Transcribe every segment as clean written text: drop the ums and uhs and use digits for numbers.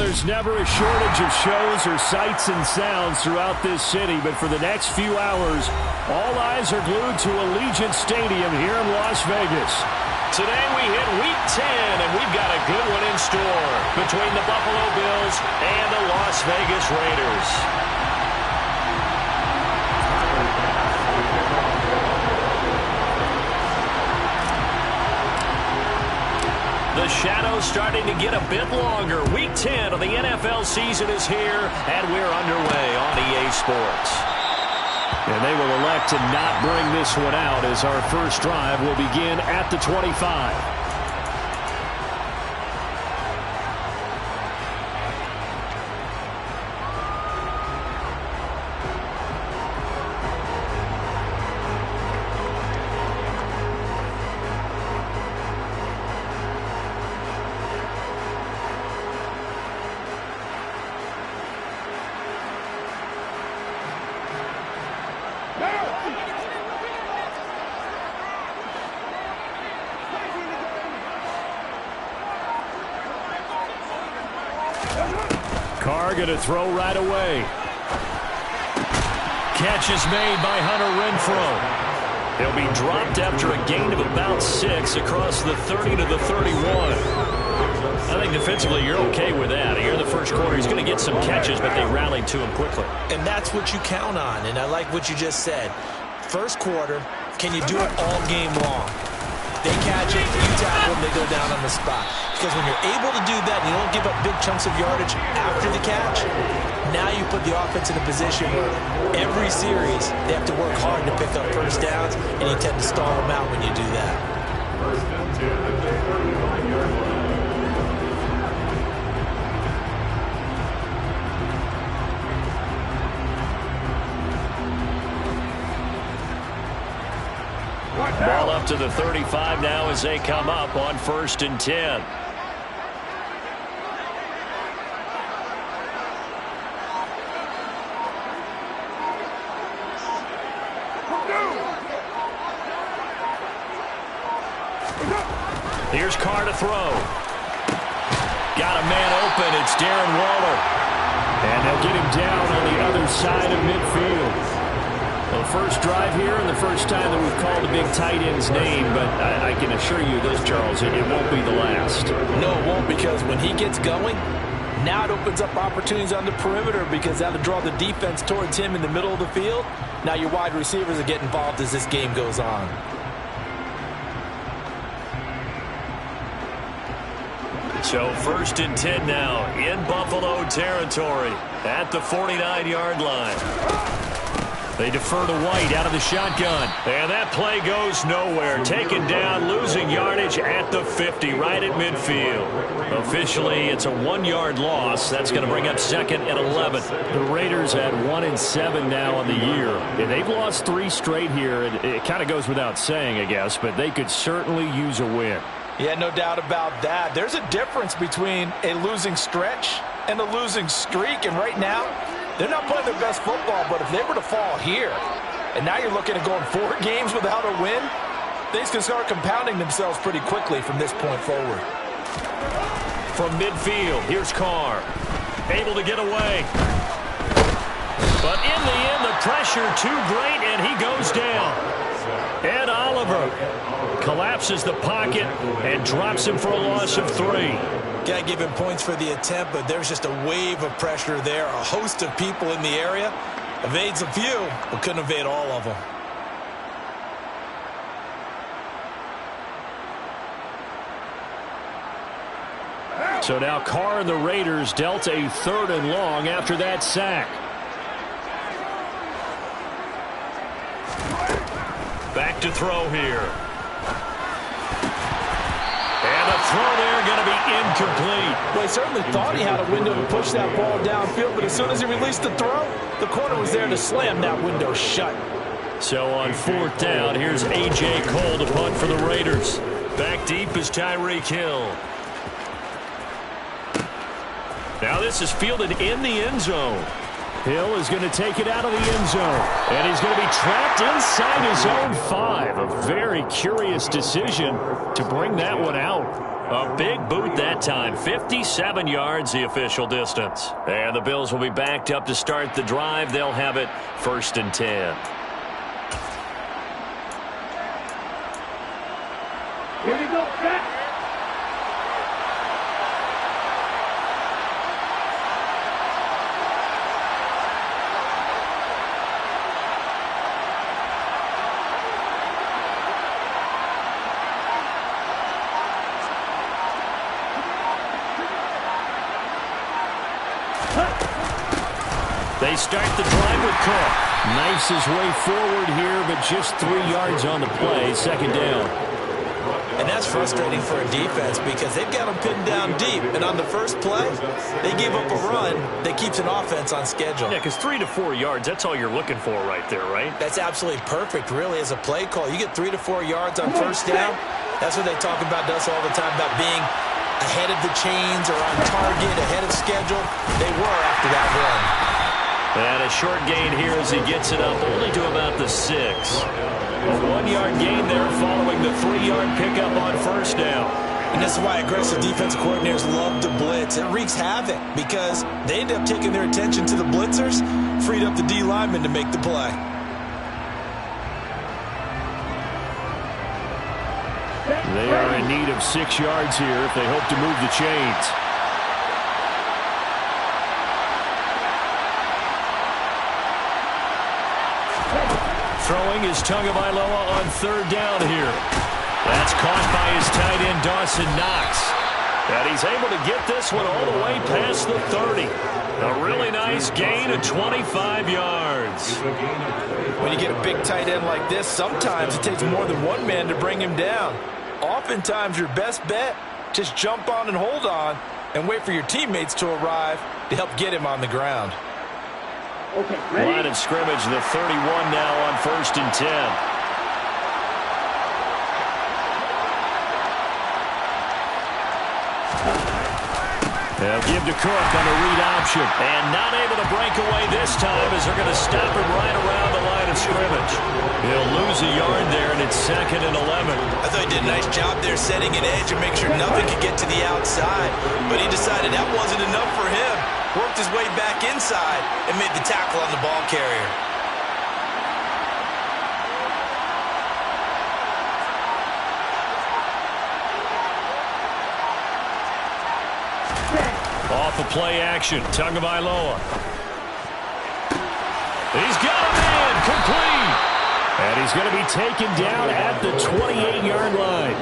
there's never a shortage of shows or sights and sounds throughout this city, but for the next few hours, all eyes are glued to Allegiant Stadium here in Las Vegas. Today we hit Week 10, and we've got a good one in store between the Buffalo Bills and the Las Vegas Raiders. The shadow's starting to get a bit longer. Week 10 of the NFL season is here, and we're underway on EA Sports. And they will elect to not bring this one out as our first drive will begin at the 25. Carr going to throw right away. Catch is made by Hunter Renfrow. He'll be dropped after a gain of about 6 across the 30 to the 31. I think defensively you're okay with that. Here in the first quarter, he's going to get some catches, but they rallied to him quickly. And that's what you count on, and I like what you just said. First quarter, can you do it all game long? They catch it, you tackle them, they go down on the spot. Because when you're able to do that and you don't give up big chunks of yardage after the catch, now you put the offense in a position where every series they have to work hard to pick up first downs, and you tend to stall them out when you do that. First and 10 at the 39-yard line. Ball up to the 35 now as they come up on 1st and 10. Here's Carr to throw. Got a man open. It's Darren Waller. And they'll get him down on the other side of midfield. Well, first drive here and the first time that we've called a big tight end's name, but I can assure you this, Charles, it won't be the last. No, it won't, because when he gets going, now it opens up opportunities on the perimeter because that'll draw the defense towards him in the middle of the field. Now your wide receivers will get involved as this game goes on. So 1st and 10 now in Buffalo territory at the 49-yard line. They defer to White out of the shotgun. And that play goes nowhere. Taken down, losing yardage at the 50, right at midfield. Officially, it's a 1-yard loss. That's going to bring up 2nd and 11. The Raiders at 1-7 now on the year. And they've lost 3 straight here. It kind of goes without saying, I guess, but they could certainly use a win. Yeah, no doubt about that. There's a difference between a losing stretch and a losing streak. And right now, they're not playing their best football, but if they were to fall here, and now you're looking at going 4 games without a win, things can start compounding themselves pretty quickly from this point forward. From midfield, here's Carr. Able to get away. But in the end, the pressure too great, and he goes down. Ed Oliver collapses the pocket and drops him for a loss of 3. Got to give him points for the attempt, but there's just a wave of pressure there. A host of people in the area. Evades a few, but couldn't evade all of them. So now Carr and the Raiders dealt a 3rd and long after that sack. Back to throw here. And the throw there going to be incomplete. Well, he certainly thought he had a window to push that ball downfield, but as soon as he released the throw, the corner was there to slam that window shut. So on 4th down, here's A.J. Cole to punt for the Raiders. Back deep is Tyreek Hill. Now this is fielded in the end zone. Hill is going to take it out of the end zone. And he's going to be trapped inside his own 5. A very curious decision to bring that one out. A big boot that time. 57 yards, the official distance. And the Bills will be backed up to start the drive. They'll have it 1st and 10. Here we go, Jack. They start the drive with Cook. Knifes his way forward here, but just 3 yards on the play. 2nd down. And that's frustrating for a defense because they've got them pinned down deep. And on the first play, they gave up a run that keeps an offense on schedule. Yeah, because 3 to 4 yards, that's all you're looking for right there, right? That's absolutely perfect, really, as a play call. You get 3 to 4 yards on 1st down. That's what they talk about us all the time, about being ahead of the chains or on target, ahead of schedule. They were after that run. And a short gain here as he gets it up only to about the 6. A 1-yard gain there following the 3-yard pickup on 1st down. And this is why aggressive defensive coordinators love to blitz. It wreaks havoc because they end up taking their attention to the blitzers, freed up the D lineman to make the play. They are in need of 6 yards here if they hope to move the chains. Throwing is Tagovailoa on 3rd down here. That's caught by his tight end, Dawson Knox. And he's able to get this one all the way past the 30. A really nice gain of 25 yards. When you get a big tight end like this, sometimes it takes more than one man to bring him down. Oftentimes, your best bet, just jump on and hold on and wait for your teammates to arrive to help get him on the ground. Okay, Line of scrimmage, the 31 now on 1st and 10. They'll give to Cook on a read option. And not able to break away this time as they're going to stop him right around the line of scrimmage. He'll lose a yard there, and it's 2nd and 11. I thought he did a nice job there setting an edge and make sure nothing could get to the outside. But he decided that wasn't enough for him. Worked his way back inside and made the tackle on the ball carrier. Off of play action, Tagovailoa. He's got a man, complete. And he's going to be taken down at the 28-yard line.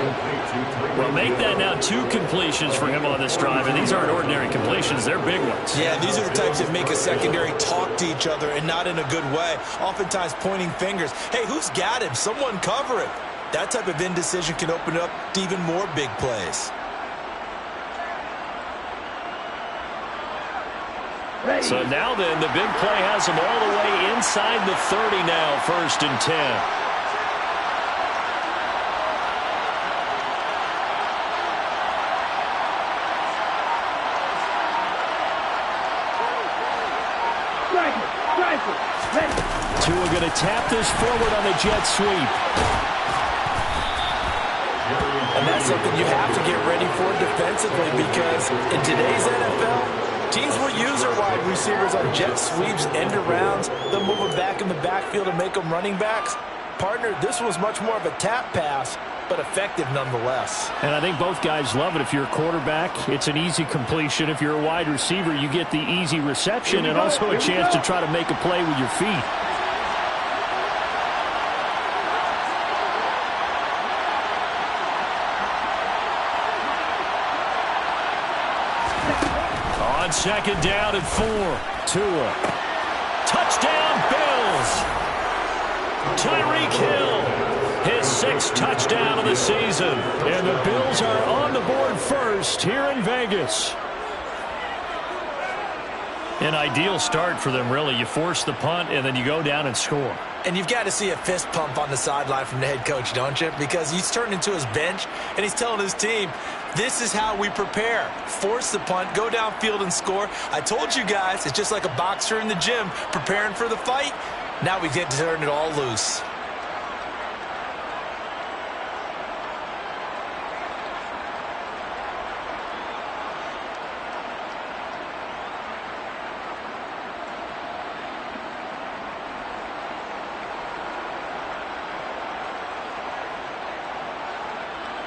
Well, make that now 2 completions for him on this drive, and these aren't ordinary completions. They're big ones. Yeah, these are the types that make a secondary talk to each other and not in a good way, oftentimes pointing fingers. Hey, who's got him? Someone cover him. That type of indecision can open up to even more big plays. So now then, the big play has him all the way inside the 30 now, 1st and 10. Tua going to tap this forward on the jet sweep. And that's something you have to get ready for defensively because in today's NFL, teams will use their wide receivers on jet sweeps, end arounds. They'll move them back in the backfield and make them running backs. Partner, this was much more of a tap pass, but effective nonetheless. And I think both guys love it. If you're a quarterback, it's an easy completion. If you're a wide receiver, you get the easy reception and also a chance to try to make a play with your feet. On 2nd down and 4. Tua. Touchdown, Bills. Tyreek Hill. His 6th touchdown of the season. And the Bills are on the board first here in Vegas. An ideal start for them, really. You force the punt, and then you go down and score. And you've got to see a fist pump on the sideline from the head coach, don't you? Because he's turned into his bench, and he's telling his team, this is how we prepare. Force the punt, go downfield and score. I told you guys, it's just like a boxer in the gym preparing for the fight. Now we get to turn it all loose.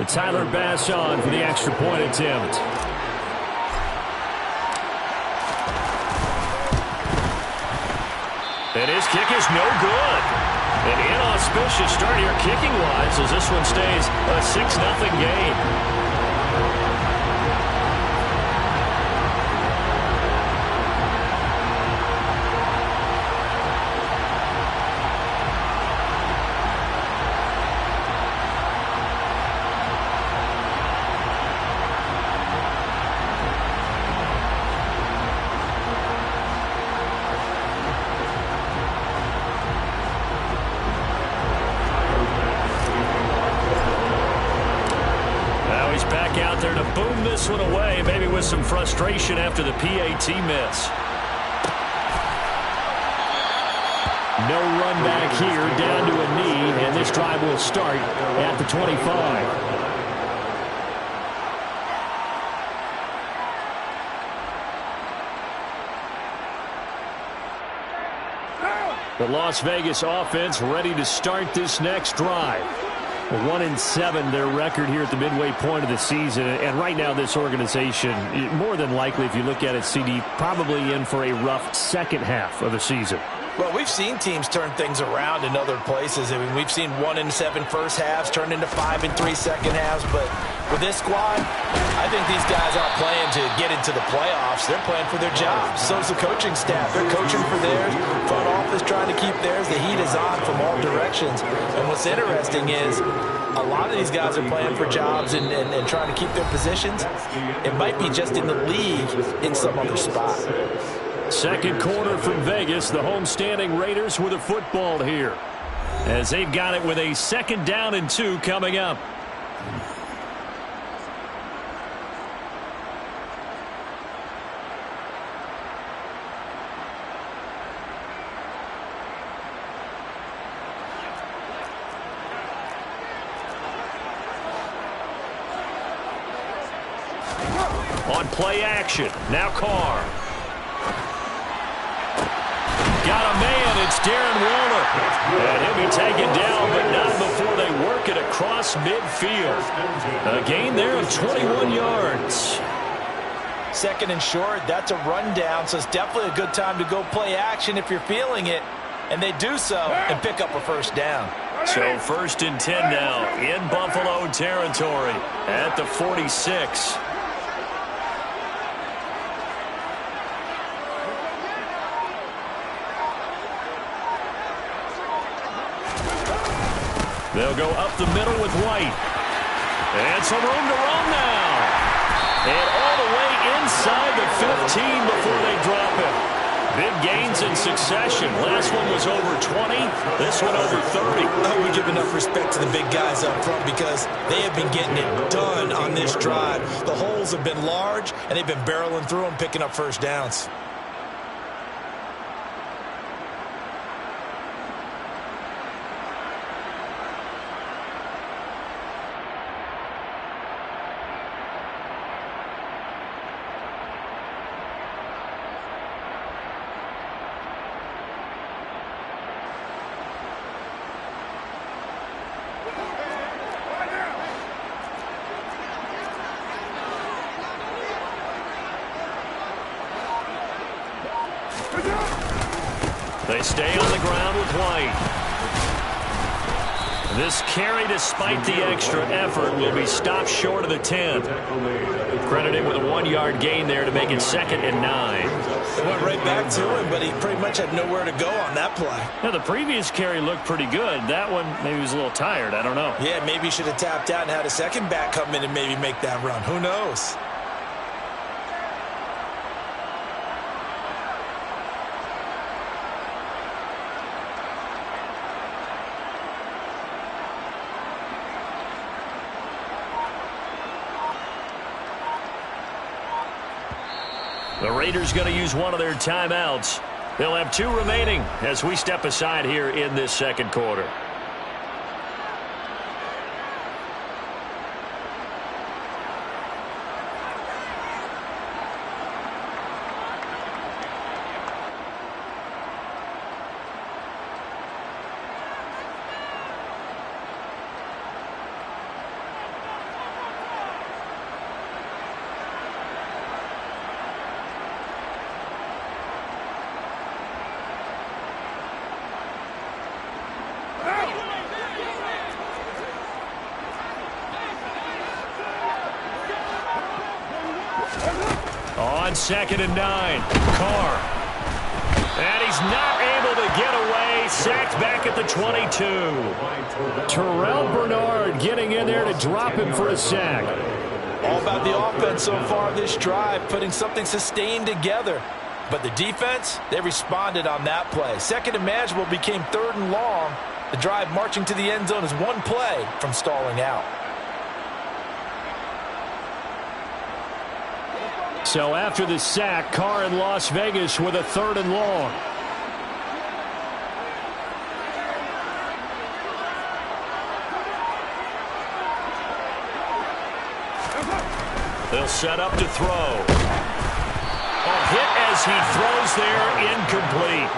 Tyler Bass on for the extra point attempt. And his kick is no good. An inauspicious start here kicking-wise as this one stays a 6-0 game. This one away, maybe with some frustration after the PAT miss. No run back here, down to a knee, and this drive will start at the 25. The Las Vegas offense ready to start this next drive. 1-7 their record here at the midway point of the season, and right now this organization, more than likely if you look at it, CD, probably in for a rough second half of the season. Well, we've seen teams turn things around in other places. I mean, we've seen 1-7 first halves turn into 5-3 second halves, but with this squad, I think these guys aren't playing to get into the playoffs. They're playing for their jobs. So's the coaching staff. They're coaching for theirs. Front office trying to keep theirs. The heat is on from all directions. And what's interesting is a lot of these guys are playing for jobs and trying to keep their positions. It might be just in the league in some other spot. Second quarter from Vegas. The homestanding Raiders with a football here, as they've got it with a 2nd down and 2 coming up. On play action, now Carr. Got a man, it's Darren Waller. And he'll be taken down, but not before they work it across midfield. A gain there of 21 yards. 2nd and short, that's a rundown, so it's definitely a good time to go play action if you're feeling it. And they do so and pick up a 1st down. So 1st and 10 now in Buffalo territory at the 46. They'll go up the middle with White. And some room to run now. And all the way inside the 15 before they drop him. Big gains in succession. Last one was over 20. This one over 30. We give enough respect to the big guys up front because they have been getting it done on this drive. The holes have been large, and they've been barreling through them, picking up 1st downs. They stay on the ground with White. This carry, despite the extra effort, will be stopped short of the 10. Credited with a 1-yard gain there to make it 2nd and 9. It went right back to him, but he pretty much had nowhere to go on that play. Now, the previous carry looked pretty good. That one, maybe he was a little tired. I don't know. Yeah, maybe he should have tapped out and had a second back come in and maybe make that run. Who knows? The Raiders going to use one of their timeouts. They'll have 2 remaining as we step aside here in this 2nd quarter. 2nd and 9. Carr. And he's not able to get away. Sacked back at the 22. Terrell Bernard getting in there to drop him for a sack. All about the offense so far this drive, putting something sustained together. But the defense, they responded on that play. Second and manageable became 3rd and long. The drive marching to the end zone is one play from stalling out. So after the sack, Carr in Las Vegas with a 3rd and long. They'll set up to throw. A hit as he throws there, incomplete.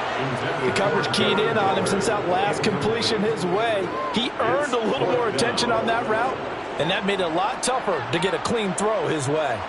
The coverage keyed in on him since that last completion his way. He earned a little more attention on that route, and that made it a lot tougher to get a clean throw his way.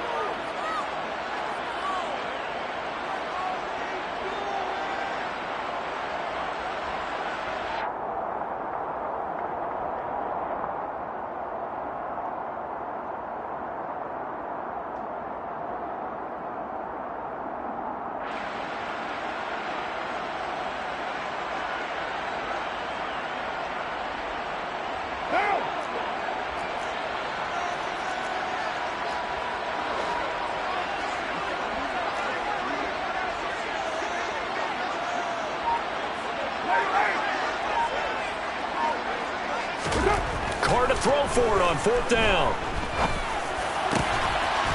Carr to throw for it on 4th down.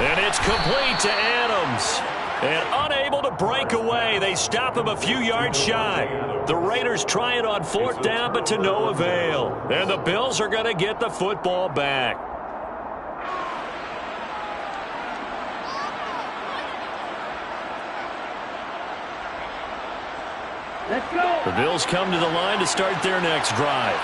And it's complete to Adams. And unable to break away. They stop him a few yards shy. The Raiders try it on 4th down, but to no avail. And the Bills are going to get the football back. Let's go. The Bills come to the line to start their next drive.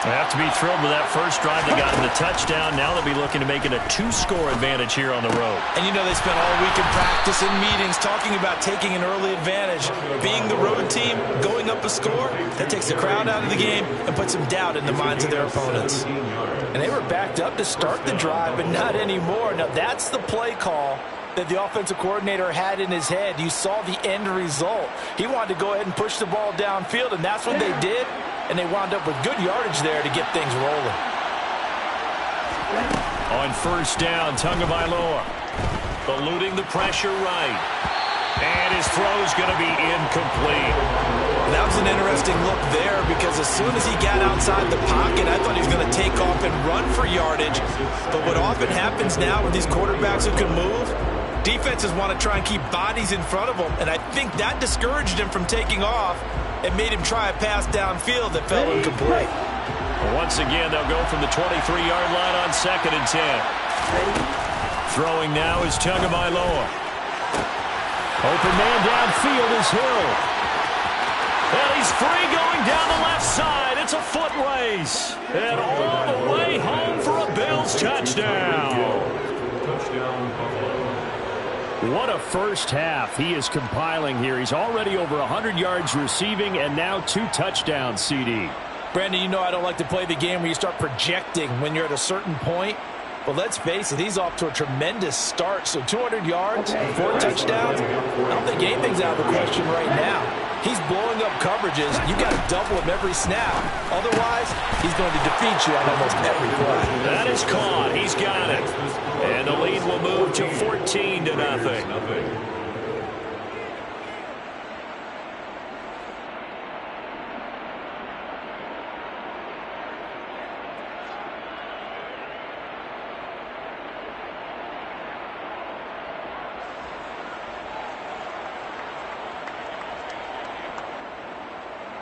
They have to be thrilled with that first drive. They got in the touchdown. Now they'll be looking to make it a 2-score advantage here on the road. And you know they spent all week in practice and meetings talking about taking an early advantage. Being the road team, going up a score, that takes the crowd out of the game and puts some doubt in the minds of their opponents. And they were backed up to start the drive, but not anymore. Now that's the play call that the offensive coordinator had in his head. You saw the end result. He wanted to go ahead and push the ball downfield, and that's what they did. And they wound up with good yardage there to get things rolling. On 1st down, Tagovailoa eluding the pressure right. And his throw's going to be incomplete. That was an interesting look there because as soon as he got outside the pocket, I thought he was going to take off and run for yardage. But what often happens now with these quarterbacks who can move, defenses want to try and keep bodies in front of them. And I think that discouraged him from taking off. It made him try a pass downfield that fell incomplete. Once again, they'll go from the 23-yard line on 2nd and 10. Throwing now is Tagovailoa. Open man downfield is Hill. And he's free going down the left side. It's a foot race. And all the way home for a Bills touchdown. What a first half he is compiling here. He's already over 100 yards receiving and now 2 touchdowns, CD. Brandon, you know I don't like to play the game where you start projecting when you're at a certain point. But let's face it, he's off to a tremendous start. So 200 yards, 4 touchdowns. I don't think anything's out of the question right now. He's blowing up coverages. You got to double him every snap. Otherwise, he's going to defeat you on almost every play. That is caught. He's got it. And the lead will move to 14-0.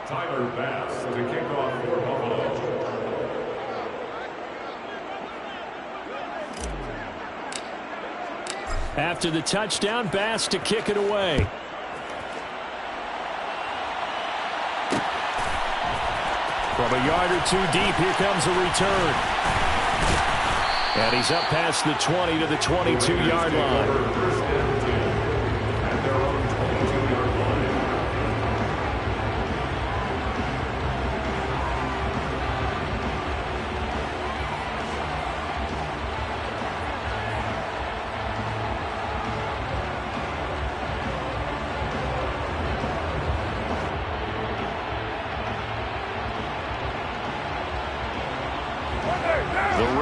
Tyler Bass to kick off for Buffalo. After the touchdown, Bass to kick it away. From a yard or 2 deep, here comes a return. And he's up past the 20 to the 22-yard line.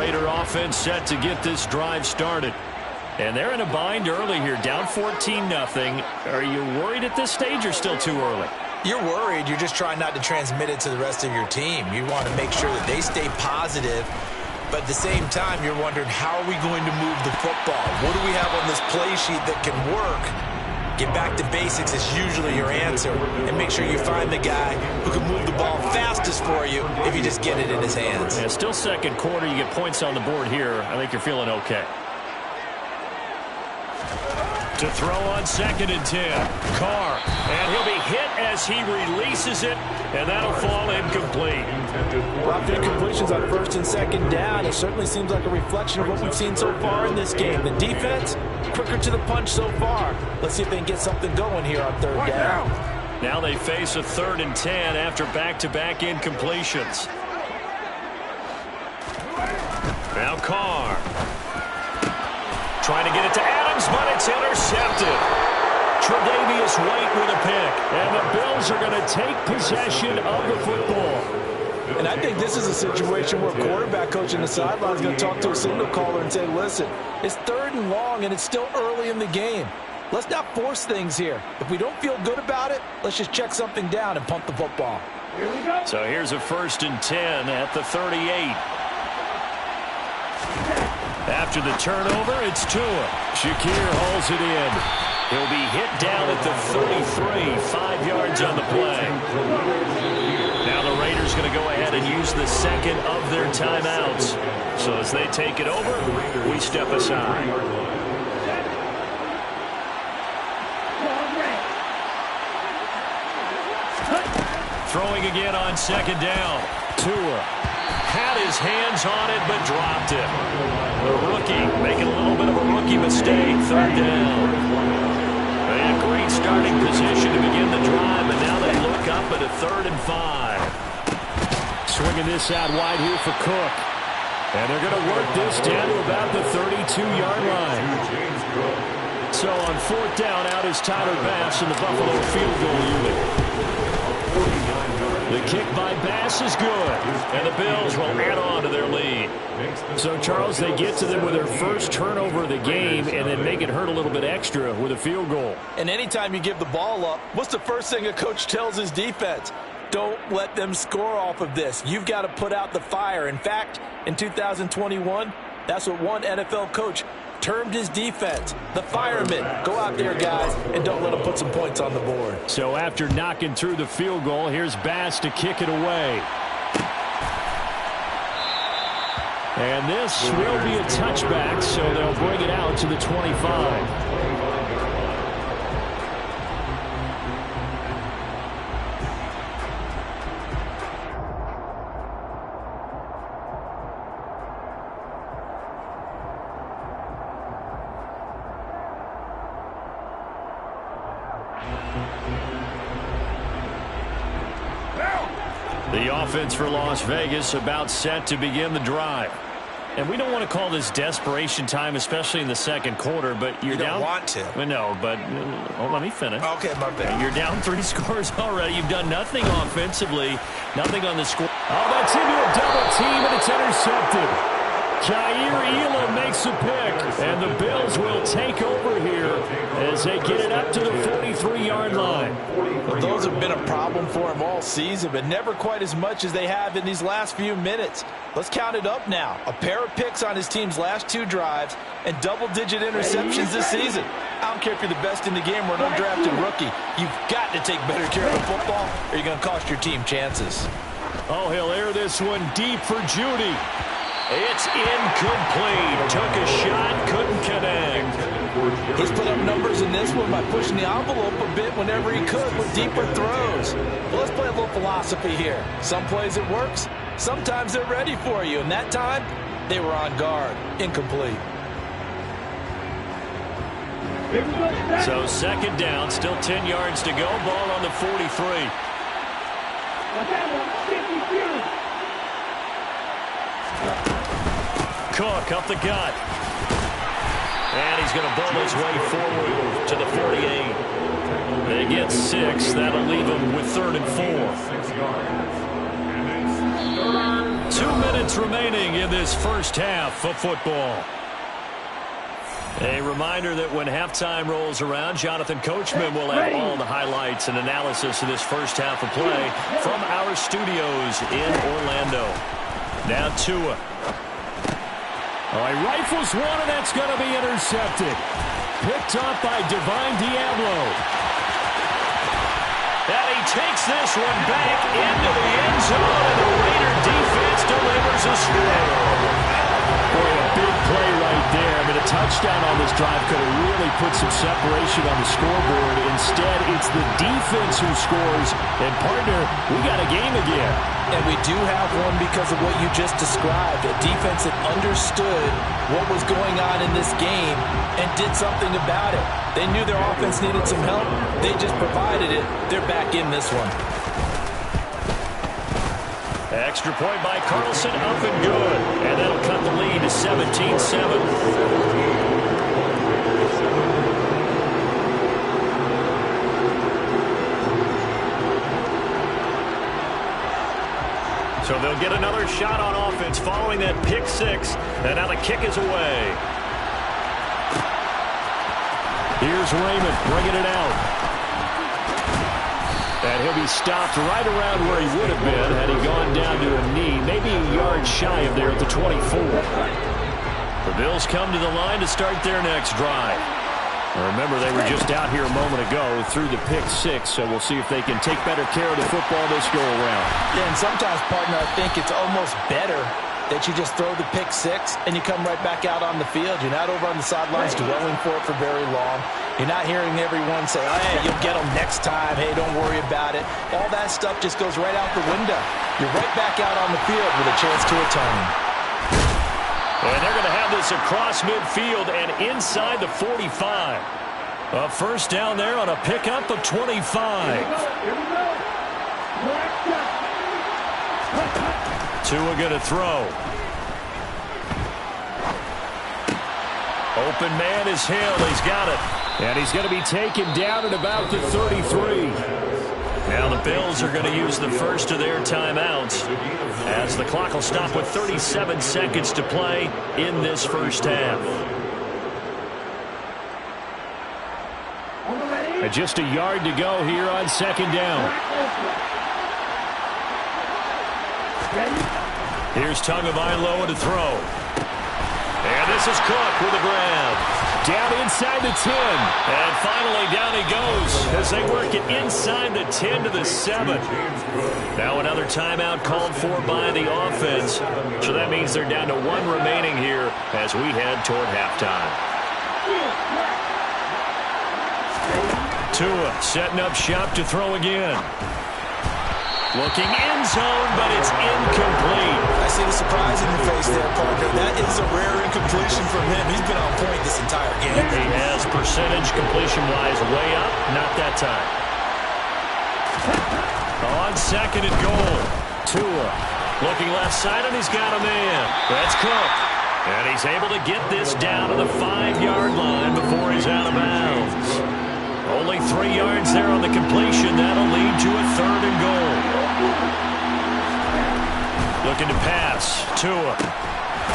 Raider offense set to get this drive started. And they're in a bind early here, down 14-0. Are you worried at this stage or still too early? You're worried. You're just trying not to transmit it to the rest of your team. You want to make sure that they stay positive. But at the same time, you're wondering, how are we going to move the football? What do we have on this play sheet that can work? Get back to basics is usually your answer. And make sure you find the guy who can move the ball fastest for you if you just get it in his hands. Yeah, still second quarter. You get points on the board here. I think you're feeling okay. To throw on 2nd and 10. Carr. And he'll be hit as he releases it. And that'll fall incomplete. Dropped incompletions on 1st and 2nd down. It certainly seems like a reflection of what we've seen so far in this game. The defense, quicker to the punch so far. Let's see if they can get something going here on 3rd down. Now they face a 3rd and 10 after back-to-back incompletions. Now Carr. Trying to get it to Adams, but it's intercepted. Tre'Davious White with a pick. And the Bills are going to take possession of the football. And I think this is a situation where a quarterback coach in the sideline is going to talk to a signal caller and say, listen, it's 3rd and long and it's still early in the game. Let's not force things here. If we don't feel good about it, let's just check something down and pump the football. Here we go. So here's a 1st and 10 at the 38. After the turnover, it's Tua. Shakir hauls it in. He'll be hit down at the 33, 5 yards on the play. Now the Raiders going to go ahead and use the second of their timeouts. So as they take it over, we step aside. Throwing again on 2nd down. Tua had his hands on it but dropped it. The rookie making a little bit of a rookie mistake. 3rd down. A great starting position to begin the drive, and now they look up at a 3rd and 5. Swinging this out wide here for Cook. And they're going to work this down to about the 32-yard line. So on 4th down, out is Tyler Bass in the Buffalo field goal unit. The kick by Bass is good, and the Bills will add on to their lead. So, Charles, they get to them with their first turnover of the game and then make it hurt a little bit extra with a field goal. And anytime you give the ball up, what's the first thing a coach tells his defense? Don't let them score off of this. You've got to put out the fire. In fact, in 2021, that's what one NFL coach termed his defense, the firemen. Go out there, guys, and don't let them put some points on the board. So after knocking through the field goal, here's Bass to kick it away. And this will be a touchback, so they'll bring it out to the 25. The offense for Las Vegas about set to begin the drive. And we don't want to call this desperation time, especially in the second quarter, but you're down. You don't want to. Well, no, but let me finish. Okay, my bad. You're down 3 scores already. You've done nothing offensively, nothing on the score. Oh, that's into a double team, and it's intercepted. Jair Elam makes a pick, and the Bills will take over here as they get it up to the 43-yard line. Well, those have been a problem for him all season, but never quite as much as they have in these last few minutes. Let's count it up now. A pair of picks on his team's last 2 drives and double-digit interceptions this season. I don't care if you're the best in the game or an undrafted rookie. You've got to take better care of the football or you're going to cost your team chances. Oh, he'll air this one deep for Judy. It's incomplete. Took a shot, couldn't connect. He's put up numbers in this one by pushing the envelope a bit whenever he could with deeper throws. Well, let's play a little philosophy here. Some plays it works, sometimes they're ready for you, and that time they were on guard. Incomplete. So 2nd down, still 10 yards to go. Ball on the 43. Cook up the gut. And he's going to bowl his way forward to the 48. They get 6. That'll leave him with 3rd and 4. 2 minutes remaining in this first half of football. A reminder that when halftime rolls around, Jonathan Coachman will have all the highlights and analysis of this first half of play from our studios in Orlando. Now Tua. All right, rifles one, and that's going to be intercepted. Picked up by Divine Diablo. And he takes this one back into the end zone, and the Raider defense delivers a score. Boy, a big play right there. I mean, a touchdown on this drive could have really put some separation on the scoreboard. Instead, it's the defense who scores. And, partner, we got a game again. And we do have one because of what you just described. A defense that understood what was going on in this game and did something about it. They knew their offense needed some help. They just provided it. They're back in this one. Extra point by Carlson, up and good. And that'll cut the lead to 17-7. So they'll get another shot on offense following that pick six. And now the kick is away. Here's Raymond bringing it out. And he'll be stopped right around where he would have been had he gone down to a knee, maybe a yard shy of there at the 24. The Bills come to the line to start their next drive. Remember, they were just out here a moment ago through the pick six, so we'll see if they can take better care of the football this go-around. Yeah, and sometimes, partner, I think it's almost better that you just throw the pick six and you come right back out on the field. You're not over on the sidelines dwelling for it for very long. You're not hearing everyone say, oh, hey, you'll get them next time. Hey, don't worry about it. All that stuff just goes right out the window. You're right back out on the field with a chance to atone. And they're going to have this across midfield and inside the 45. A first down there on a pickup of 25. Tua going to throw. Open man is Hill. He's got it. And he's going to be taken down at about the 33. Now the Bills are going to use the first of their timeouts as the clock will stop with 37 seconds to play in this first half. And just a yard to go here on second down. Here's Tagovailoa to throw. And this is Cook with a grab. Down inside the 10. And finally down he goes as they work it inside the 10 to the 7. Now another timeout called for by the offense. So that means they're down to one remaining here as we head toward halftime. Tua setting up shop to throw again. Looking end zone, but it's incomplete. I see the surprise in your face there, partner. That is a rare incompletion from him. He's been on point this entire game. He has percentage completion-wise way up. Not that time. On second and goal. Tua looking left side, and he's got a man. That's Cook. And he's able to get this down to the 5-yard line before he's out of bounds. Only 3 yards there on the completion. That'll lead to a third and goal. Looking to pass. Tua.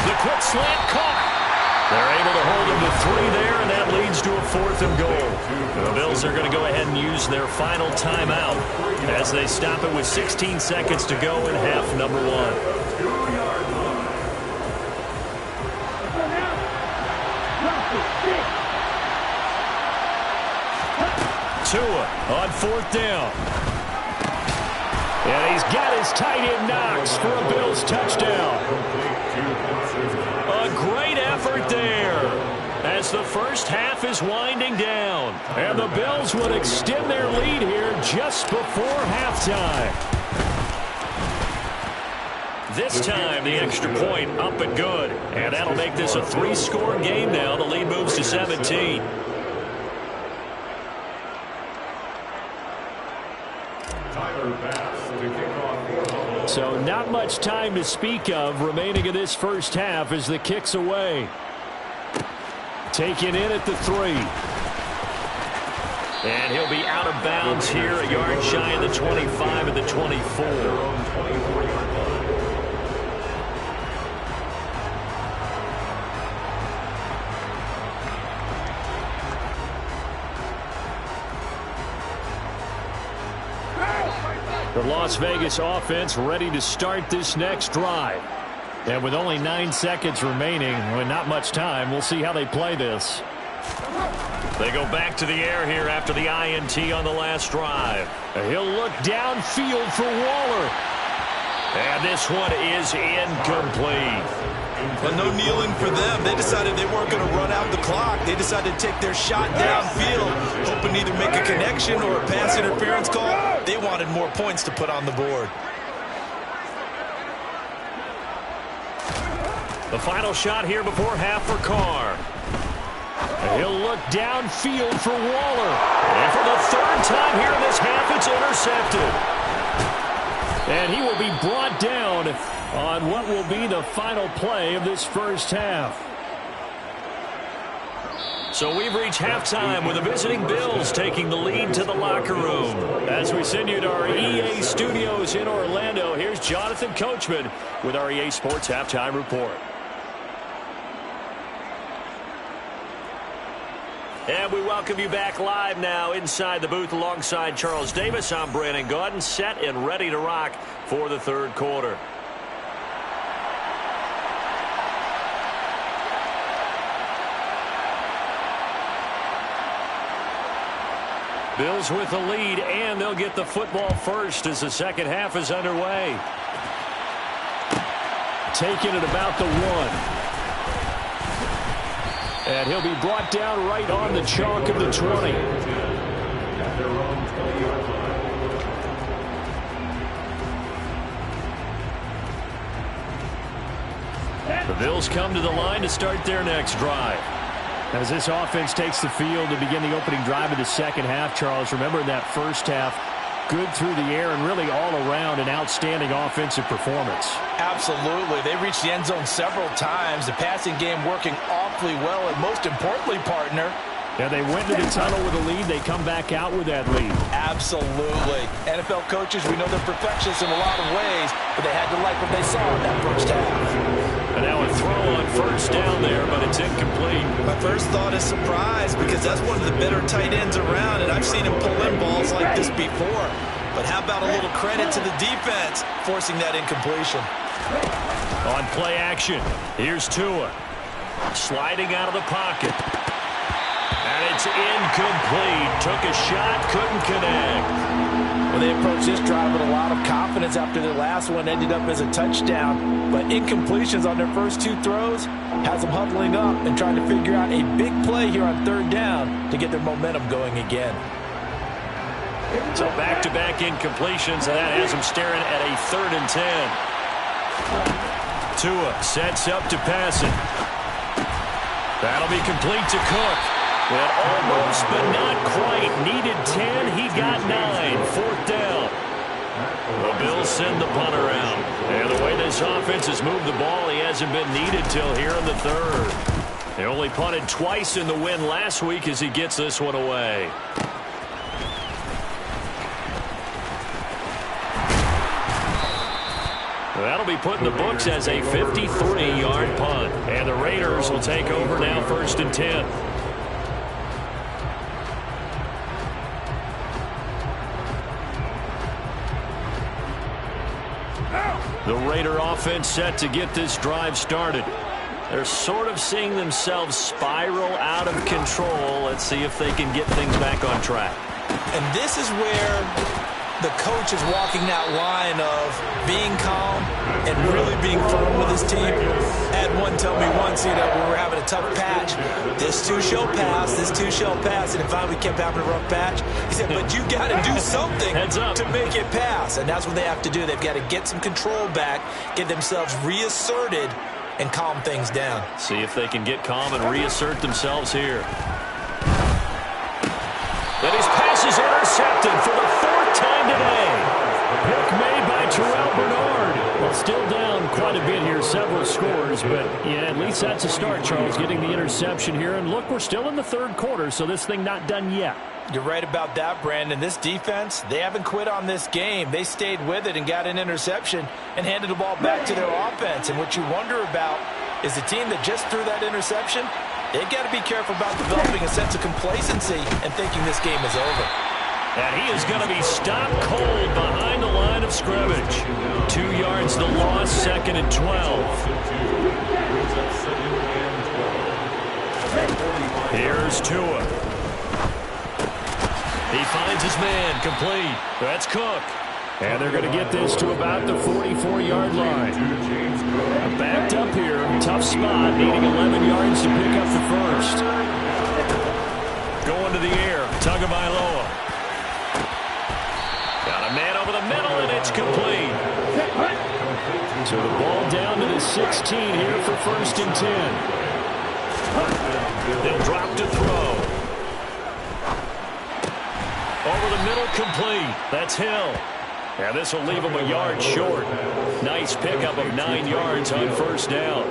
The quick slant caught. They're able to hold him to 3 there, and that leads to a 4th and goal. The Bills are going to go ahead and use their final timeout as they stop it with 16 seconds to go in half number 1. Tua on 4th down. And he's got his tight end Knox for a Bills touchdown. A great effort there as the first half is winding down. And the Bills would extend their lead here just before halftime. This time, the extra point up and good. And that'll make this a 3-score game now. The lead moves to 17. So not much time to speak of remaining in this first half as the kick's away. Taken in at the 3. And he'll be out of bounds here, a yard shy of the 25 and the 24. The Las Vegas offense ready to start this next drive. And with only 9 seconds remaining, with not much time, we'll see how they play this. They go back to the air here after the INT on the last drive. He'll look downfield for Waller. And this one is incomplete. But no kneeling for them. They decided they weren't going to run out the clock. They decided to take their shot downfield, hoping to either make a connection or a pass interference call. They wanted more points to put on the board. The final shot here before half for Carr. He'll look downfield for Waller. And for the third time here in this half, it's intercepted. And he will be brought down on what will be the final play of this first half. So we've reached halftime with the visiting Bills taking the lead to the locker room. As we send you to our EA studios in Orlando, here's Jonathan Coachman with our EA Sports Halftime Report. And we welcome you back live now inside the booth alongside Charles Davis. I'm Brandon Gaudin, set and ready to rock for the third quarter. Bills with the lead, and they'll get the football first as the second half is underway. Taking it about the 1. And he'll be brought down right on the chalk of the 20. The Bills come to the line to start their next drive. As this offense takes the field to begin the opening drive of the second half, Charles, remember in that first half, good through the air and really all around an outstanding offensive performance. Absolutely. They reached the end zone several times. The passing game working awfully well, and most importantly, partner, yeah, they went to the tunnel with a lead. They come back out with that lead. Absolutely. NFL coaches, we know they're perfectionists in a lot of ways, but they had to like what they saw in that first half. And now a throw on first down there, but it's incomplete. My first thought is surprise, because that's one of the better tight ends around, and I've seen him pull in balls like this before. But how about a little credit to the defense forcing that incompletion? On play action, here's Tua. Sliding out of the pocket. And it's incomplete. Took a shot, couldn't connect. Well, they approached this drive with a lot of confidence after their last one ended up as a touchdown. But incompletions on their first 2 throws has them huddling up and trying to figure out a big play here on third down to get their momentum going again. So back-to-back incompletions, and that has them staring at a 3rd and 10. Tua sets up to pass it. That'll be complete to Cook. Well, almost, but not quite. Needed 10. He got 9. 4th down. The Bills send the punter out. And the way this offense has moved the ball, he hasn't been needed till here in the 3rd. They only punted twice in the win last week as he gets this one away. That'll be put in the books as a 53-yard punt. And the Raiders will take over now 1st and 10. The Raider offense set to get this drive started. They're sort of seeing themselves spiral out of control. Let's see if they can get things back on track. And this is where the coach is walking that line of being calm and really being firm with his team. I had one tell me once, when we were having a tough patch, this too shall pass, this too shall pass, and finally we kept having a rough patch. He said, but you got to do something to make it pass, and that's what they have to do. They've got to get some control back, get themselves reasserted, and calm things down. See if they can get calm and reassert themselves here. And his pass is intercepted for the 4th time today. Pick made by Terrell Bernard. Well, still down quite a bit here, several scores, but yeah, at least that's a start, Charles, getting the interception here. And look, we're still in the 3rd quarter, so this thing not done yet. You're right about that, Brandon. This defense, they haven't quit on this game. They stayed with it and got an interception and handed the ball back to their offense. And what you wonder about is the team that just threw that interception, they've got to be careful about developing a sense of complacency and thinking this game is over. And he is going to be stopped cold behind the line of scrimmage. 2 yards the loss, 2nd and 12. Here's Tua. He finds his man, complete. That's Cook. And they're going to get this to about the 44-yard line. Backed up here, tough spot, needing 11 yards to pick up the first. Going to the air, Tagovailoa. Got a man over the middle, and it's complete. So the ball down to the 16 here for 1st and 10. They'll drop to throw. Over the middle, complete. That's Hill. And this will leave him a yard short. Nice pickup of 9 yards on 1st down.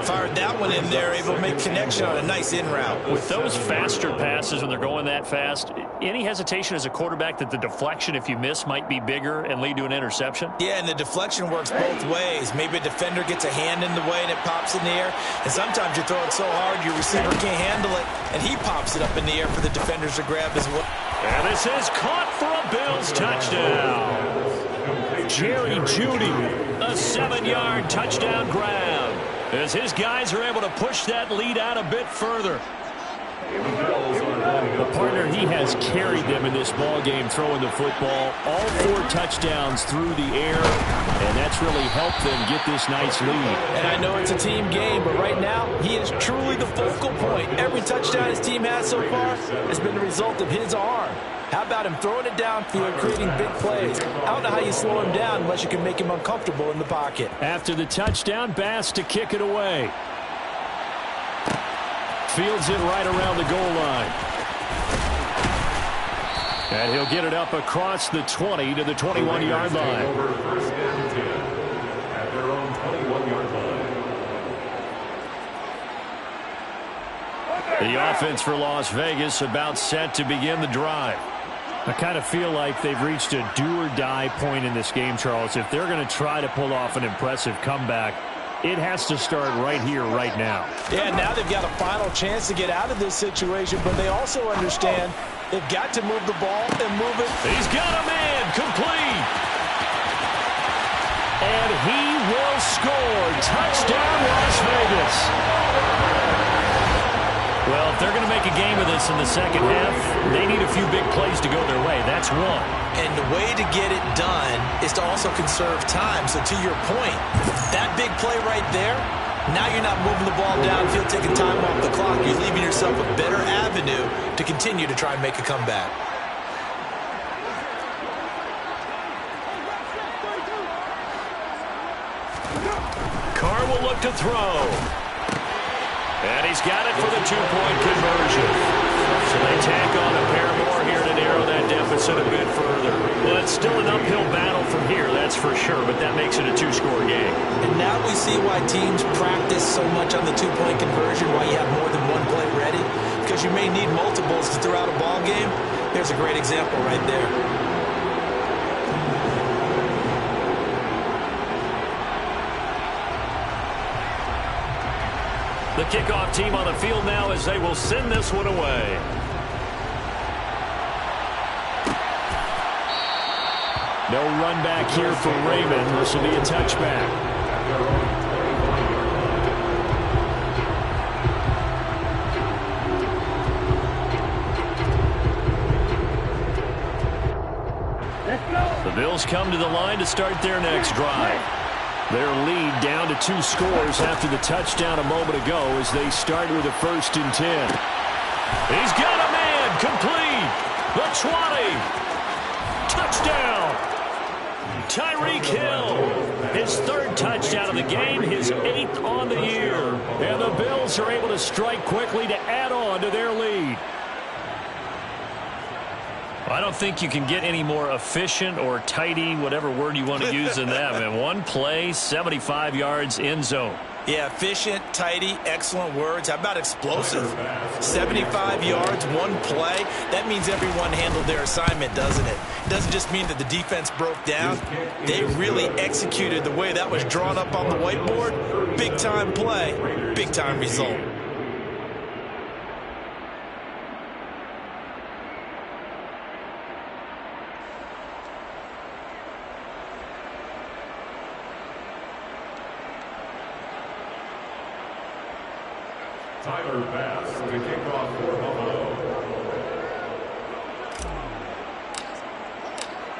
Fired that one in there, able to make connection on a nice in route. With those faster passes when they're going that fast, any hesitation as a quarterback that the deflection, if you miss, might be bigger and lead to an interception? Yeah, and the deflection works both ways. Maybe a defender gets a hand in the way and it pops in the air. And sometimes you throw it so hard your receiver can't handle it, and he pops it up in the air for the defenders to grab as well. And this is caught for a Bills touchdown. Jerry Jeudy, a 7-yard touchdown grab, as his guys are able to push that lead out a bit further. The partner, he has carried them in this ball game throwing the football. All 4 touchdowns through the air, and that's really helped them get this nice lead. And I know it's a team game, but right now, he is truly the focal point. Every touchdown his team has so far has been the result of his arm. How about him throwing it downfield, creating big plays? I don't know how you slow him down unless you can make him uncomfortable in the pocket. After the touchdown, Bass to kick it away. Fields it right around the goal line. And he'll get it up across the 20 to the 21-yard line. Over 1st and 10 at their own 21-yard line. The offense for Las Vegas about set to begin the drive. I kind of feel like they've reached a do-or-die point in this game, Charles. If they're going to try to pull off an impressive comeback, it has to start right here, right now. Yeah, now they've got a final chance to get out of this situation, but they also understand they've got to move the ball and move it. He's got a man, complete. And he will score. Touchdown, Las Vegas. Well, if they're going to make a game of this in the second half, they need a few big plays to go their way. That's one. And the way to get it done is to also conserve time. So to your point, that big play right there, now you're not moving the ball downfield, taking time off the clock. You're leaving yourself a better avenue to continue to try and make a comeback. Carr will look to throw. And he's got it for the 2-point conversion. So they tack on a pair more here to narrow that deficit a bit further. Well, it's still an uphill battle from here, that's for sure, but that makes it a 2-score game. And now we see why teams practice so much on the 2-point conversion, why you have more than one play ready, because you may need multiples to throw out a ball game. Here's a great example right there. The kickoff team on the field now as they will send this one away. No run back here for Raymond. This will be a touchback. The Bills come to the line to start their next drive. Their lead down to 2 scores after the touchdown a moment ago as they start with a 1st and 10. He's got a man, complete. The 20. Touchdown. Tyreek Hill. His 3rd touchdown of the game, his 8th on the year. And the Bills are able to strike quickly to add on to their lead. I don't think you can get any more efficient or tidy, whatever word you want to use in that, man. One play, 75 yards, end zone. Yeah, efficient, tidy, excellent words. How about explosive? 75 yards, one play. That means everyone handled their assignment, doesn't it? It doesn't just mean that the defense broke down. They really executed the way that was drawn up on the whiteboard. Big-time play, big-time result. Tyler Bass to kick off for Buffalo.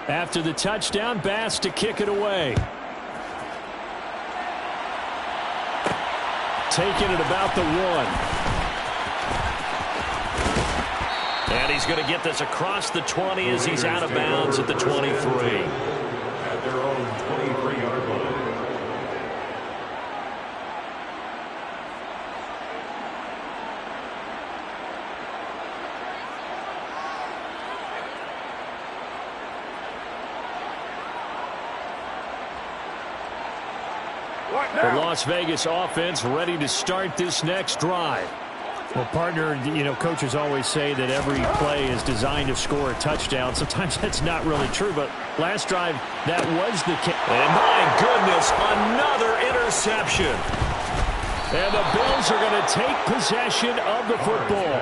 After the touchdown, Bass to kick it away. Taking it about the 1. And he's going to get this across the 20 as he's out of bounds at the 23. At their own 23-yard line. The Las Vegas offense ready to start this next drive. Well, partner, coaches always say that every play is designed to score a touchdown. Sometimes that's not really true, but last drive, that was the case. And my goodness, another interception. And the Bills are going to take possession of the football.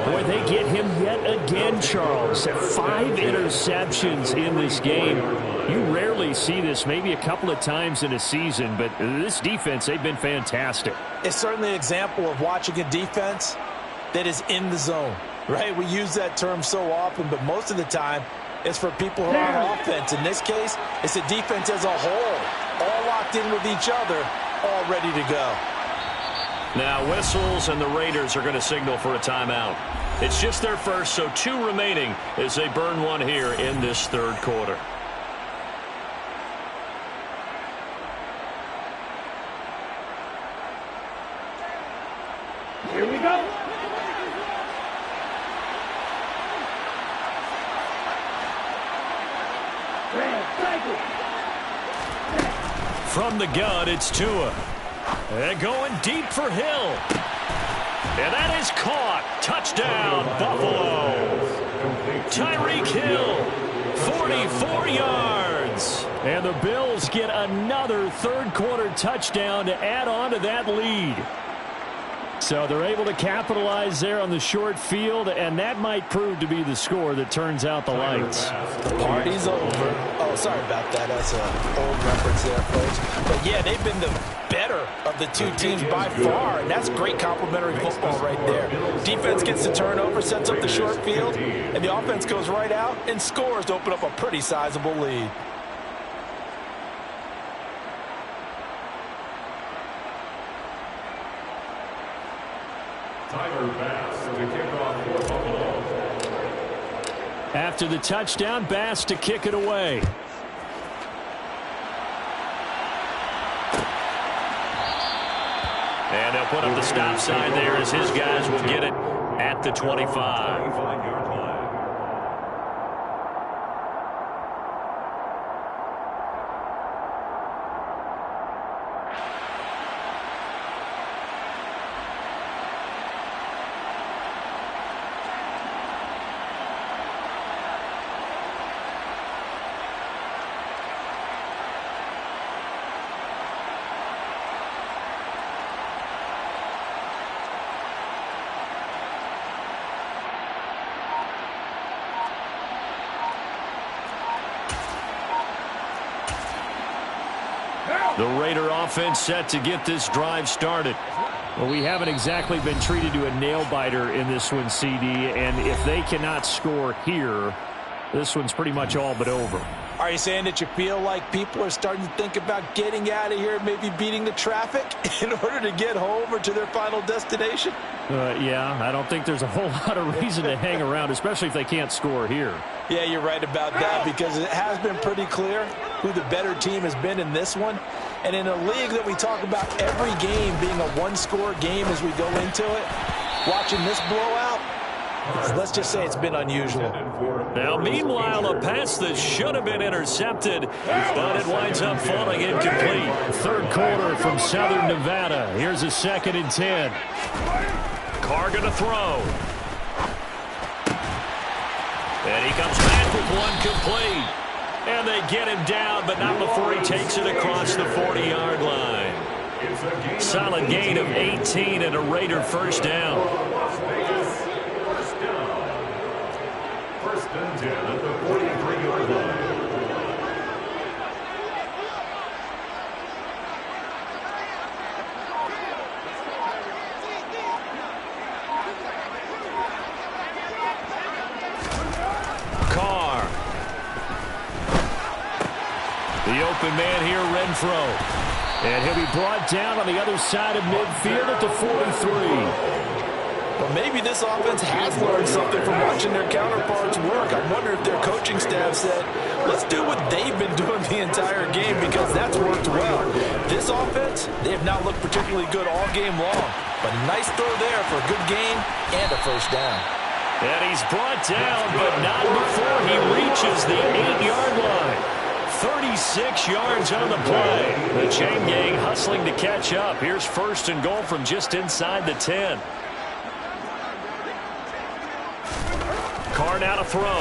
Boy, they get him yet again, Charles. 5 interceptions in this game. You rarely see this, maybe a couple of times in a season, but this defense, they've been fantastic. It's certainly an example of watching a defense that is in the zone, right? We use that term so often, but most of the time it's for people who are on offense. In this case, it's a defense as a whole, all locked in with each other, all ready to go. Now whistles, and the Raiders are going to signal for a timeout. It's just their first, so 2 remaining as they burn one here in this third quarter. Here we go. From the gun, it's Tua. And going deep for Hill. And that is caught. Touchdown, Buffalo. Tyreek Hill, 44 yards. And the Bills get another third-quarter touchdown to add on to that lead. So they're able to capitalize there on the short field, and that might prove to be the score that turns out the lights. The party's over. Oh, sorry about that. That's an old reference there, folks. But, yeah, they've been the better of the 2 teams by far, and that's great complementary football right there. Defense gets the turnover, sets up the short field, and the offense goes right out and scores to open up a pretty sizable lead. Tyler Bass to kick off for Buffalo. After the touchdown, Bass to kick it away. And they'll put up the stop sign there as his guys will get it at the 25. The Raider offense set to get this drive started. Well, we haven't exactly been treated to a nail-biter in this one, CD, and if they cannot score here, this one's pretty much all but over. Are you saying that you feel like people are starting to think about getting out of here, maybe beating the traffic in order to get home or to their final destination? Yeah, I don't think there's a whole lot of reason to hang around, especially if they can't score here. Yeah, you're right about that, because it has been pretty clear who the better team has been in this one. And in a league that we talk about every game being a one-score game as we go into it, watching this blowout, let's just say it's been unusual. Now, meanwhile, a pass that should have been intercepted, but it winds up falling incomplete. Third quarter from Southern Nevada. Here's a 2nd and 10. Carr going to throw. And he comes back with one complete. And they get him down, but not before he takes it across the 40-yard line. Solid gain of 18 and a Raider first down. First and 10 at the 43-yard line. The open man here, Renfro. And he'll be brought down on the other side of midfield at the 43. Well, maybe this offense has learned something from watching their counterparts work. I wonder if their coaching staff said, let's do what they've been doing the entire game because that's worked well. This offense, they have not looked particularly good all game long. But a nice throw there for a good gain and a first down. And he's brought down, but not before he reaches the 8-yard line. 36 yards on the play. The chain gang hustling to catch up. Here's first and goal from just inside the 10. Carr now to throw.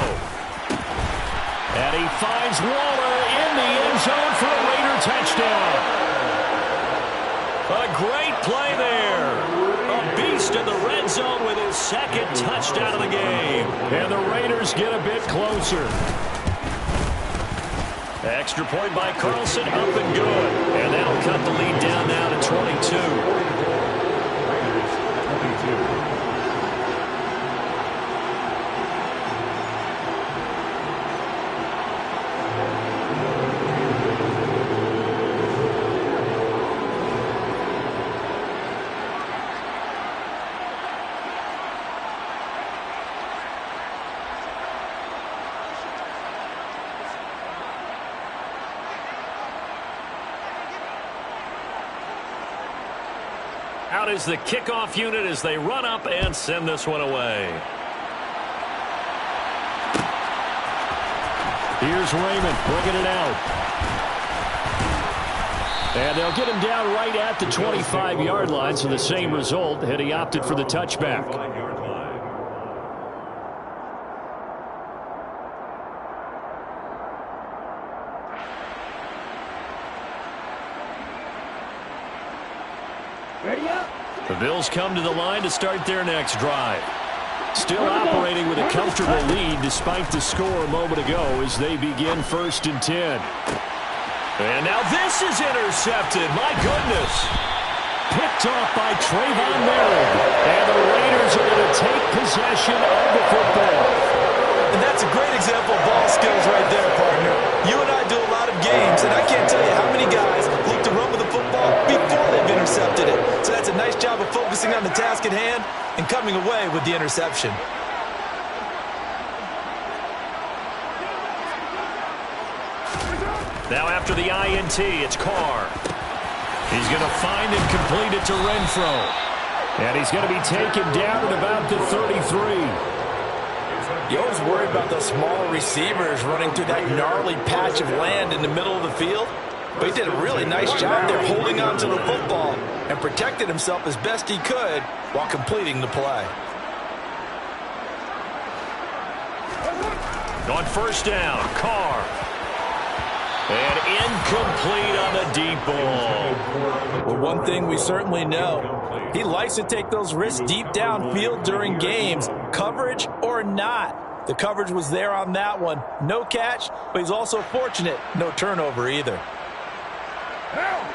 And he finds Waller in the end zone for a Raider touchdown. A great play there. A beast in the red zone with his second touchdown of the game. And the Raiders get a bit closer. Extra point by Carlson, up and good. And that'll cut the lead down now to 22. Out is the kickoff unit as they run up and send this one away. Here's Raymond bringing it out. And they'll get him down right at the 25-yard line, so the same result had he opted for the touchback. The Bills come to the line to start their next drive. Still operating with a comfortable lead despite the score a moment ago as they begin first and 10. And now this is intercepted. My goodness. Picked off by Trayvon Merritt. And the Raiders are going to take possession of the football. And that's a great example of ball skills right there, partner. You and I do a lot of games, and I can't tell you how many guys look to run with the football before they've intercepted it. So that's a nice job of focusing on the task at hand and coming away with the interception. Now after the INT, it's Carr. He's going to find and complete it to Renfro. And he's going to be taken down at about the 33. You always worry about those smaller receivers running through that gnarly patch of land in the middle of the field. But he did a really nice job there holding on to the football and protected himself as best he could while completing the play. On first down, Carr. And incomplete on the deep ball. Well, one thing we certainly know, he likes to take those risks deep downfield during games, coverage or not. The coverage was there on that one. No catch, but he's also fortunate. No turnover either.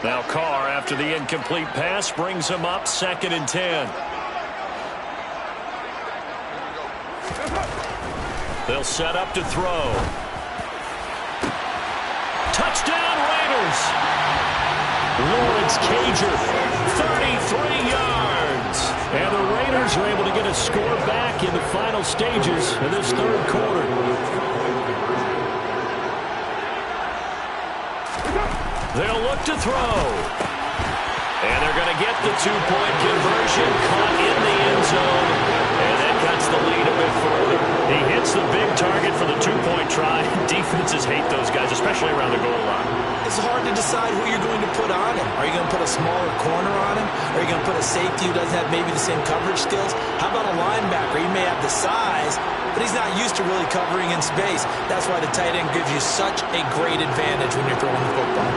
Now Carr, after the incomplete pass, brings him up second and 10. They'll set up to throw. Touchdown Raiders! Lawrence Cager, 33 yards. And the Raiders are able to get a score back in the final stages of this third quarter. They'll look to throw. And they're going to get the two-point conversion, caught in the end zone. And that cuts the lead a bit further. He hits the big target for the two-point try. Defenses hate those guys, especially around the goal line. It's hard to decide who you're going to put on him. Are you going to put a smaller corner on him? Are you going to put a safety who doesn't have maybe the same coverage skills? How about a linebacker? He may have the size, but he's not used to really covering in space. That's why the tight end gives you such a great advantage when you're throwing the football.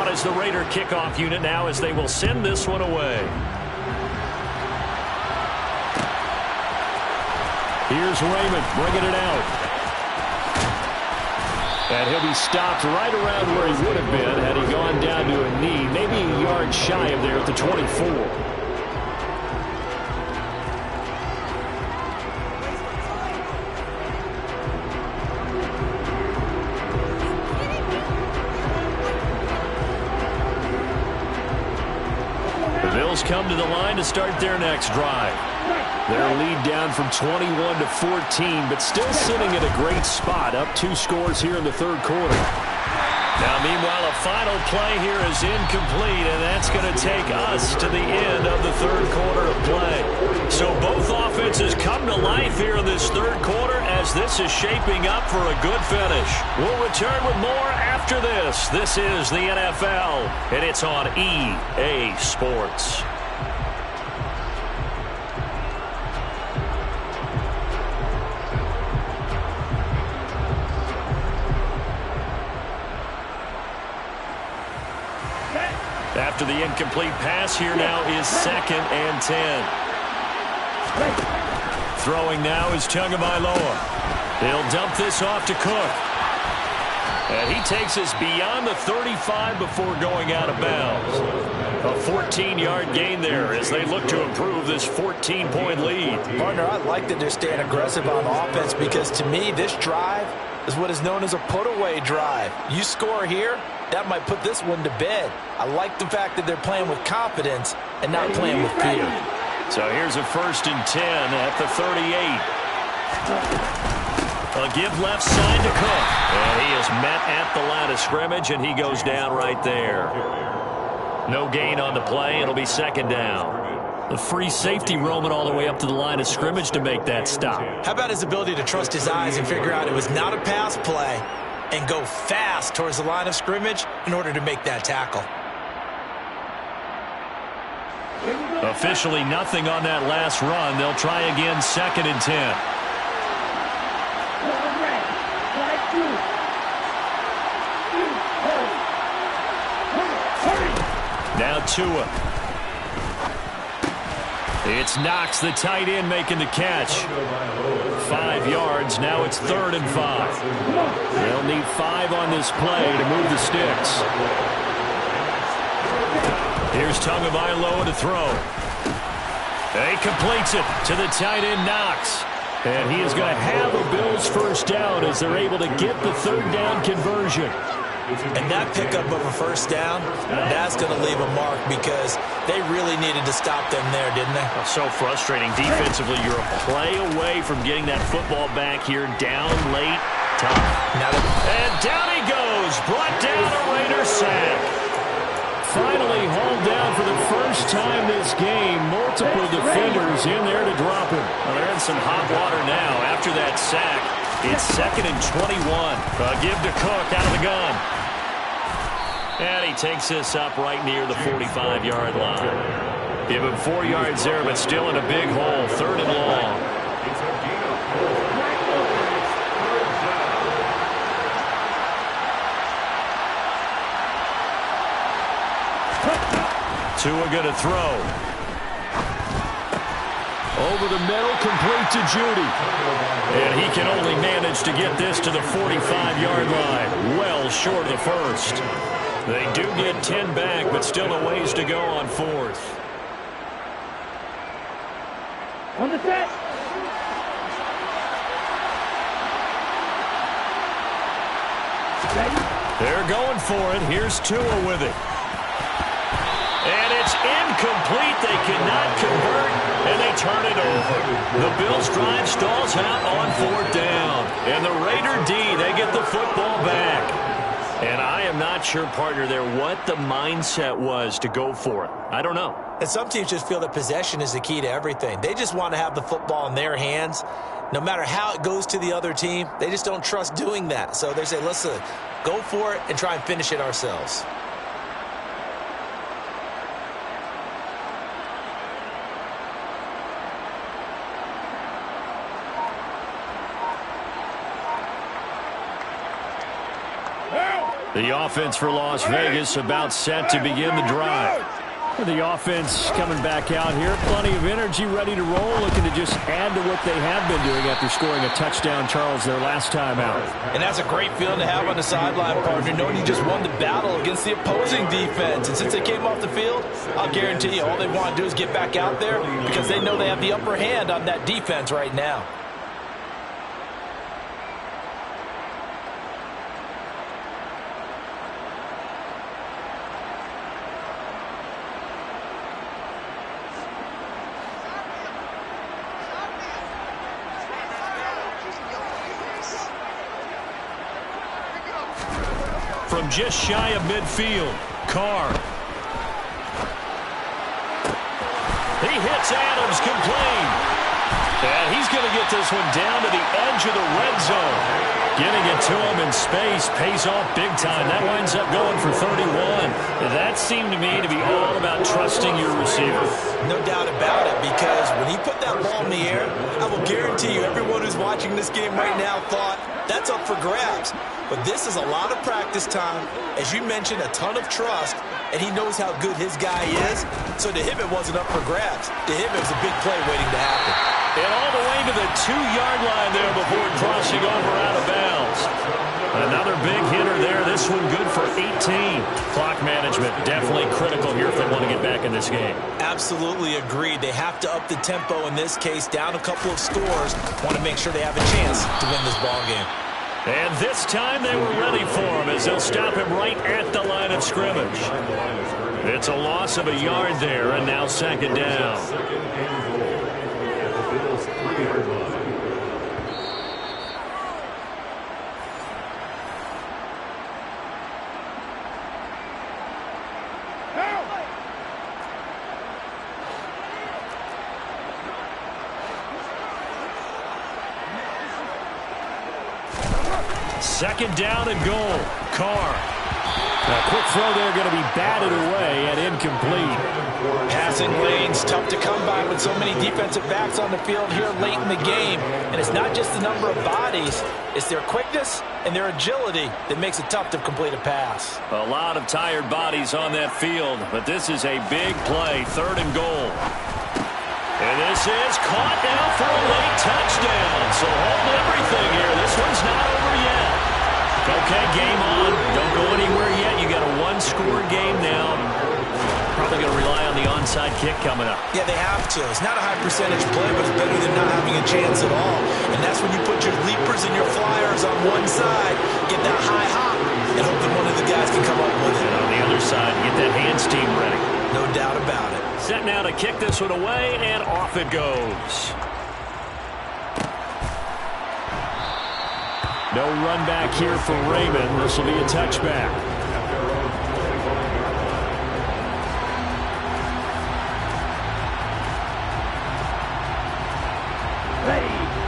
On is the Raider kickoff unit now as they will send this one away. Here's Raymond bringing it out. And he'll be stopped right around where he would have been had he gone down to a knee, maybe a yard shy of there at the 24. come to the line to start their next drive. Their lead down from 21 to 14, but still sitting at a great spot, up 2 scores here in the third quarter. Now, meanwhile, a final play here is incomplete, and that's going to take us to the end of the third quarter of play. So both offenses come to life here in this third quarter as this is shaping up for a good finish. We'll return with more after this. This is the NFL, and it's on EA Sports. After the incomplete pass, here now is 2nd and 10. Throwing now is Tagovailoa. He'll dump this off to Cook. And he takes us beyond the 35 before going out of bounds. A 14-yard gain there as they look to improve this 14-point lead. Partner, I like that they're staying aggressive on offense because to me, this drive is what is known as a put-away drive. You score here, that might put this one to bed. I like the fact that they're playing with confidence and not playing with fear. So here's a 1st and 10 at the 38. A give left side to Cook. And he is met at the line of scrimmage, and he goes down right there. No gain on the play. It'll be 2nd down. The free safety roaming all the way up to the line of scrimmage to make that stop. How about his ability to trust his eyes and figure out it was not a pass play and go fast towards the line of scrimmage in order to make that tackle. Officially nothing on that last run. They'll try again 2nd and 10. Now Tua. It's Knox, the tight end, making the catch. 5 yards. Now it's 3rd and 5. They'll need 5 on this play to move the sticks. Here's Tagovailoa to throw. He completes it to the tight end, Knox. And he is going to have a Bills first down as they're able to get the 3rd down conversion. And that pickup of a first down, that's going to leave a mark because they really needed to stop them there, didn't they? So frustrating defensively. You're a play away from getting that football back here, down late. Tough. And down he goes. Brought down a Raider sack. Finally hauled down for the first time this game. Multiple defenders in there to drop him. Well, they're in some hot water now after that sack. It's 2nd and 21. A give to Cook out of the gun. And he takes this up right near the 45-yard line. Give him 4 yards there, but still in a big hole. 3rd and long. Tua going to throw. Over the middle, complete to Judy. And he can only manage to get this to the 45-yard line. Well short of the first. They do get 10 back, but still a ways to go on 4th. On the set. They're going for it. Here's Tua with it. And it's incomplete. They cannot convert, and they turn it over. The Bills drive stalls out on 4th down. And the Raider D, they get the football back. And I am not sure, partner, there what the mindset was to go for it. I don't know. And some teams just feel that possession is the key to everything. They just want to have the football in their hands. No matter how it goes to the other team, they just don't trust doing that. So they say, listen, go for it and try and finish it ourselves. The offense for Las Vegas about set to begin the drive. The offense coming back out here. Plenty of energy, ready to roll, looking to just add to what they have been doing after scoring a touchdown, Charles, their last time out. And that's a great feeling to have on the sideline, partner, knowing you just won the battle against the opposing defense. And since they came off the field, I'll guarantee you all they want to do is get back out there because they know they have the upper hand on that defense right now. from just shy of midfield. Carr. He hits Adams complete. And he's going to get this one down to the edge of the red zone. Getting it to him in space pays off big time. That winds up going for 31. That seemed to me to be all about trusting your receiver. No doubt about it, because when he put that ball in the air, I will guarantee you everyone who's watching this game right now thought that's up for grabs. But this is a lot of practice time. As you mentioned, a ton of trust, and he knows how good his guy is. So to him, it wasn't up for grabs. To him, it was a big play waiting to happen. And all the way to the 2-yard line there before crossing over out of bounds. Another big hitter there. This one good for 18. Clock management definitely critical here if they want to get back in this game. Absolutely agreed. They have to up the tempo in this case, down a couple of scores. Want to make sure they have a chance to win this ball game. And this time they were ready for him as they'll stop him right at the line of scrimmage. It's a loss of a yard there, and now second down. Second down and goal. Carr. A quick throw there going to be batted away and incomplete. Passing lanes, tough to come by with so many defensive backs on the field here late in the game. And it's not just the number of bodies, it's their quickness and their agility that makes it tough to complete a pass. A lot of tired bodies on that field, but this is a big play. Third and goal. And this is caught now for a late touchdown. So hold everything here. This one's not over yet. Okay, game on. Don't go anywhere yet. You got a one-score game now. Probably going to rely on the onside kick coming up. Yeah, they have to. It's not a high percentage play, but it's better than not having a chance at all. And that's when you put your leapers and your flyers on one side, get that high hop, and hope that one of the guys can come up with it. And on the other side, get that hands team ready. No doubt about it. Set now to kick this one away, and off it goes. No run back here for Raymond. This will be a touchback.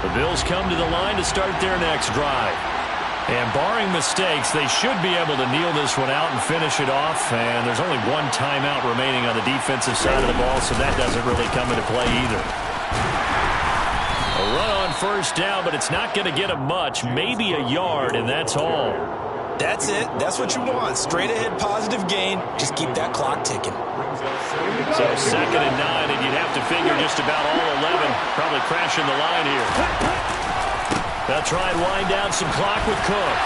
The Bills come to the line to start their next drive. And barring mistakes, they should be able to kneel this one out and finish it off. And there's only one timeout remaining on the defensive side of the ball, so that doesn't really come into play either. A run on first down, but it's not going to get him much. Maybe a yard, and that's all. That's it. That's what you want. Straight ahead positive gain. Just keep that clock ticking. So 2nd and 9, and you'd have to figure just about all 11 probably crashing the line here. They'll try and wind down some clock with Cook.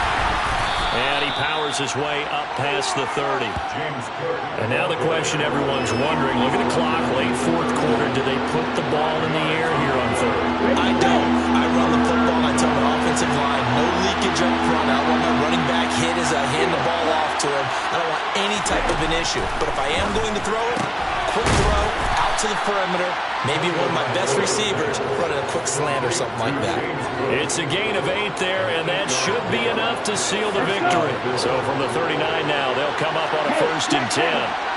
And he powers his way up past the 30. And now the question everyone's wondering, look at the clock, late fourth quarter. Do they put the ball in the air here on third? I don't. I run the football. I tell my offensive line, no leakage up front. I want my running back hit as I hand the ball off to him. I don't want any type of an issue. But if I am going to throw it, quick throw, out to the perimeter, maybe one of my best receivers running a quick slant or something like that. It's a gain of 8 there, and that should be enough to seal the victory. So from the 39 now, they'll come up on a 1st and 10.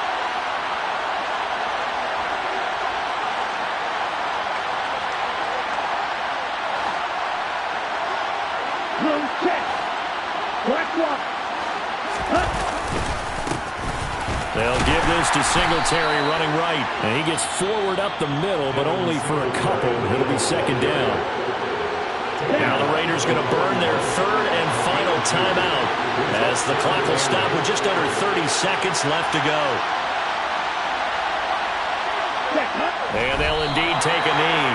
They'll give this to Singletary running right. And he gets forward up the middle, but only for a couple. It'll be 2nd down. Now the Raiders going to burn their 3rd and final timeout as the clock will stop with just under 30 seconds left to go. And they'll indeed take a knee.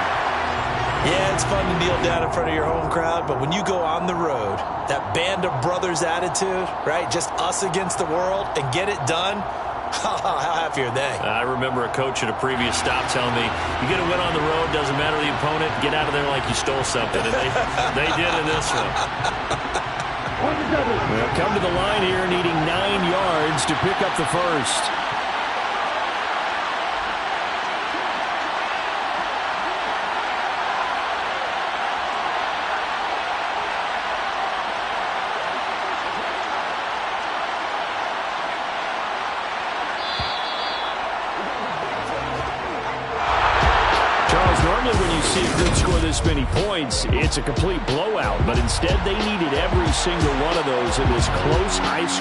Yeah, it's fun to kneel down in front of your home crowd, but when you go on the road, that band of brothers attitude, right, just us against the world, and get it done, how happy are they? I remember a coach at a previous stop telling me, you get a win on the road, doesn't matter the opponent, get out of there like you stole something. And they did in this one. They'll come to the line here needing 9 yards to pick up the first. Charles, normally when you see a group score this many points, it's a complete blowout. But instead, they needed every single one of those in this close, high